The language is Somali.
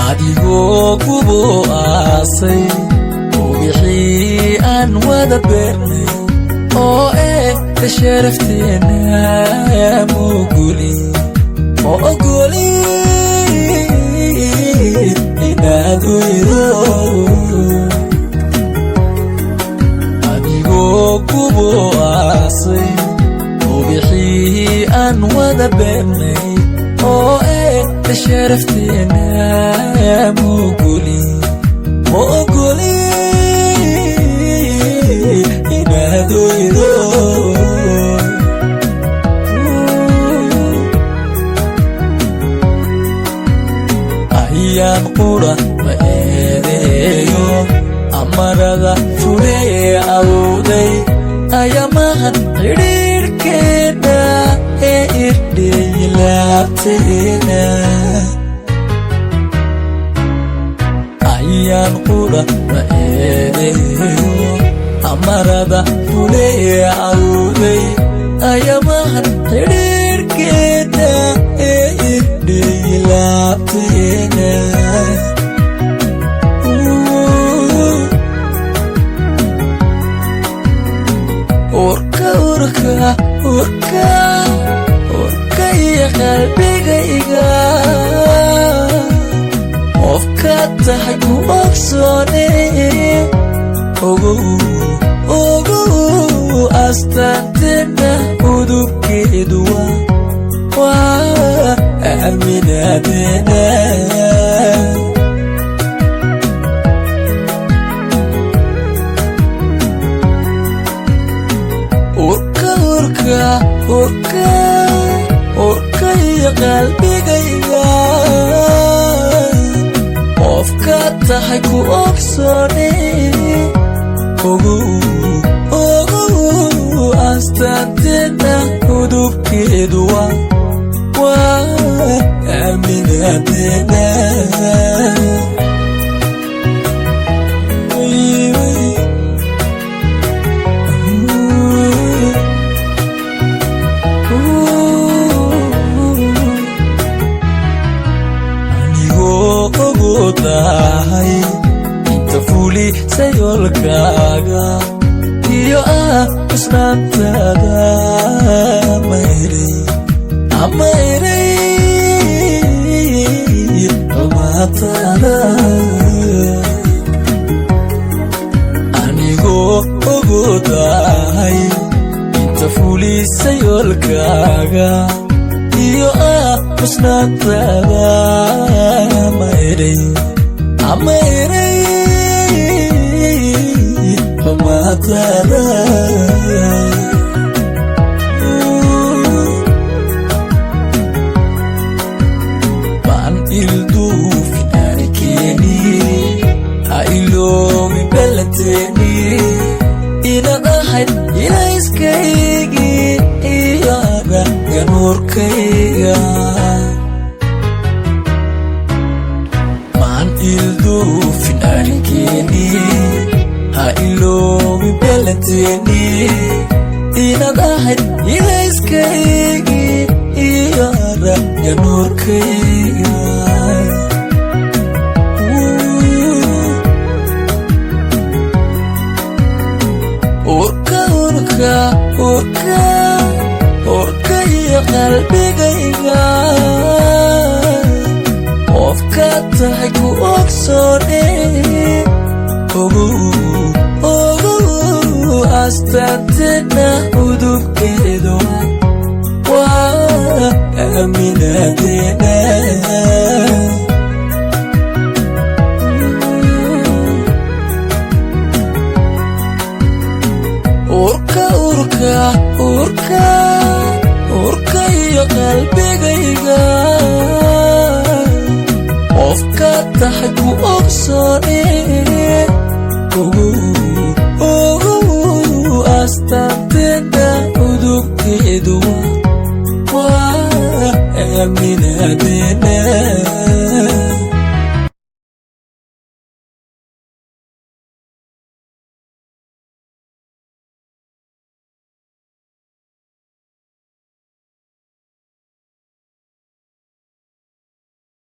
adigoo kubo aasay wixii aan wada beernay oo ka sharafteena ma ogoli inaad weydo adigoo kubo aasay wixii aan wada beernay oo شرفتنا موغولي إنادو يدو أيام قرى مأيديو أمرغا فوري أودي أيامها غير كنا إردي لابتنا أيام قرى مأيديو أمرغا فوري أودي أيامها غير كنا إردي لابتنا أوركا يا قلبيغا أوفكا تحكو أكسوني أوغو أستانتنا ودوكي دوا وأمنا بنا أوركا يا قلبيغا أوفكا تحكو أكسوني أوغو أستانتنا ودوكي دوا وأمنا بنا inta fuli sayolkaaga iyo usnaantaada amayrey amaataada anigoo ogodahay inta fuli sayolkaaga iyo usnaantaada amayrey amaataada baan ilduufin arkeeni ha iloobi ballanteeni inaad ahayd ilayskaygii iyo ragga nuurkayga ilduufin arkeeni ha iloobi ballanteeni inaad ahayd ilayskaygii iyo ragga nuurkayga أوركا يا قلبيغا أوفكا تحكو أكسوني أوغو أستانتنا ودوكي دوا وأمنا بنا أوركا يا قلبيغا أوفكا تحكو أكسوني أوغو أستانتنا ودوكي دوا aaminaadeenna